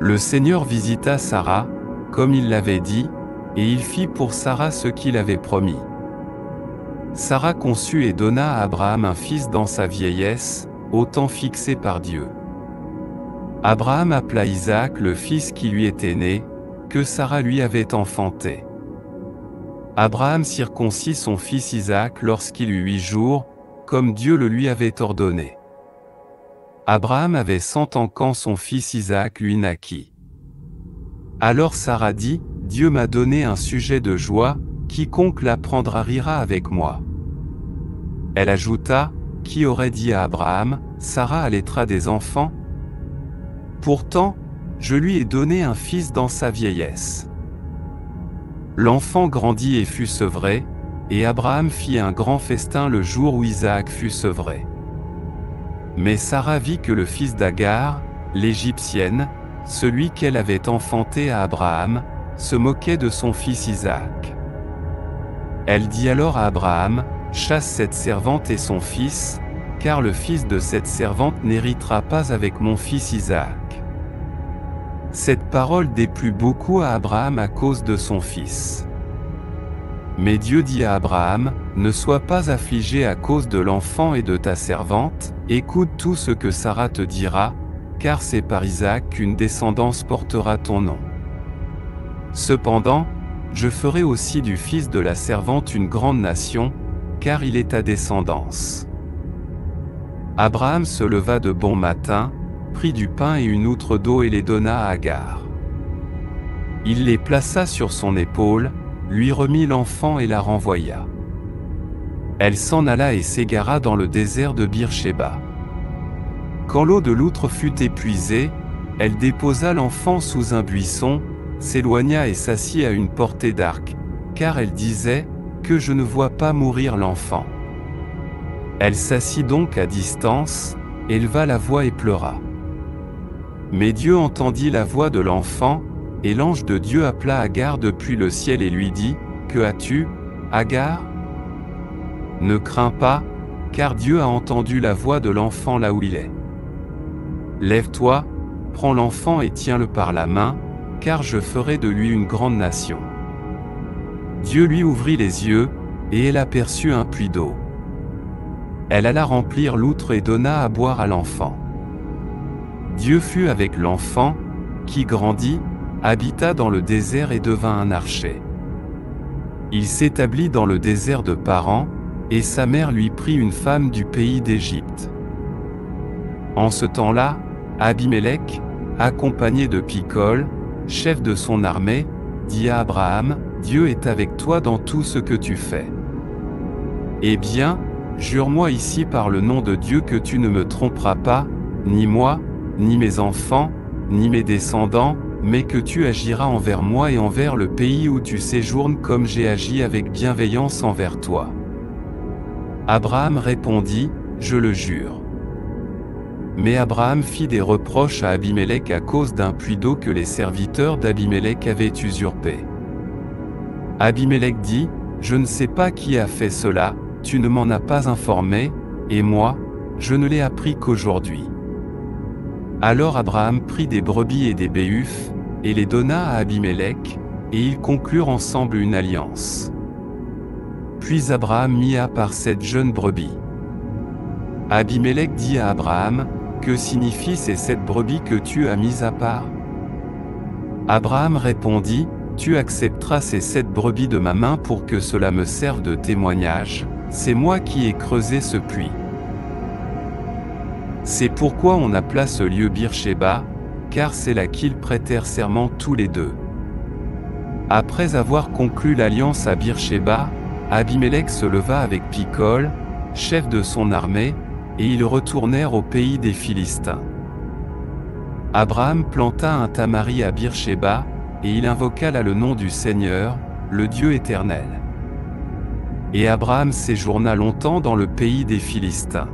Le Seigneur visita Sara, comme il l'avait dit, et il fit pour Sara ce qu'il avait promis. Sara conçut et donna à Abraham un fils dans sa vieillesse, au temps fixé par Dieu. Abraham appela Isaac le fils qui lui était né, que Sara lui avait enfanté. Abraham circoncit son fils Isaac lorsqu'il eut 8 jours, comme Dieu le lui avait ordonné. Abraham avait 100 ans quand son fils Isaac lui naquit. Alors Sara dit, « Dieu m'a donné un sujet de joie, quiconque l'apprendra rira avec moi. » Elle ajouta, « Qui aurait dit à Abraham, Sara allaitera des enfants? Pourtant, je lui ai donné un fils dans sa vieillesse. » L'enfant grandit et fut sevré, et Abraham fit un grand festin le jour où Isaac fut sevré. Mais Sara vit que le fils d'Agar, l'Égyptienne, celui qu'elle avait enfanté à Abraham, se moquait de son fils Isaac. Elle dit alors à Abraham, « Chasse cette servante et son fils, car le fils de cette servante n'héritera pas avec mon fils Isaac. » Cette parole déplut beaucoup à Abraham à cause de son fils. Mais Dieu dit à Abraham, « Ne sois pas affligé à cause de l'enfant et de ta servante, écoute tout ce que Sara te dira, car c'est par Isaac qu'une descendance portera ton nom. Cependant, je ferai aussi du fils de la servante une grande nation, car il est ta descendance. » Abraham se leva de bon matin, prit du pain et une outre d'eau et les donna à Agar. Il les plaça sur son épaule, lui remit l'enfant et la renvoya. Elle s'en alla et s'égara dans le désert de Beer-Shéba. Quand l'eau de l'outre fut épuisée, elle déposa l'enfant sous un buisson, s'éloigna et s'assit à une portée d'arc, car elle disait, « Que je ne vois pas mourir l'enfant. » Elle s'assit donc à distance, éleva la voix et pleura. Mais Dieu entendit la voix de l'enfant, et l'ange de Dieu appela Agar depuis le ciel et lui dit, « Que as-tu, Agar? Ne crains pas, car Dieu a entendu la voix de l'enfant là où il est. Lève-toi, prends l'enfant et tiens-le par la main, car je ferai de lui une grande nation. » Dieu lui ouvrit les yeux, et elle aperçut un puits d'eau. Elle alla remplir l'outre et donna à boire à l'enfant. Dieu fut avec l'enfant, qui grandit, habita dans le désert et devint un archer. Il s'établit dans le désert de Paran, et sa mère lui prit une femme du pays d'Égypte. En ce temps-là, Abimélec, accompagné de Picol, chef de son armée, dit à Abraham, « Dieu est avec toi dans tout ce que tu fais. Eh bien, jure-moi ici par le nom de Dieu que tu ne me tromperas pas, ni moi, ni mes enfants, ni mes descendants, mais que tu agiras envers moi et envers le pays où tu séjournes comme j'ai agi avec bienveillance envers toi. » Abraham répondit, « Je le jure. » Mais Abraham fit des reproches à Abimélec à cause d'un puits d'eau que les serviteurs d'Abimélec avaient usurpé. Abimélec dit, « Je ne sais pas qui a fait cela, tu ne m'en as pas informé, et moi, je ne l'ai appris qu'aujourd'hui. » Alors Abraham prit des brebis et des béhufs, et les donna à Abimélec, et ils conclurent ensemble une alliance. Puis Abraham mit à part 7 jeunes brebis. Abimélec dit à Abraham, « Que signifient ces 7 brebis que tu as mises à part? » Abraham répondit, « Tu accepteras ces 7 brebis de ma main pour que cela me serve de témoignage, c'est moi qui ai creusé ce puits. » C'est pourquoi on appela ce lieu Beer-Shéba, car c'est là qu'ils prêtèrent serment tous les deux. Après avoir conclu l'alliance à Beer-Shéba, Abimélec se leva avec Picol, chef de son armée, et ils retournèrent au pays des Philistins. Abraham planta un tamari à Beer-Shéba, et il invoqua là le nom du Seigneur, le Dieu éternel. Et Abraham séjourna longtemps dans le pays des Philistins.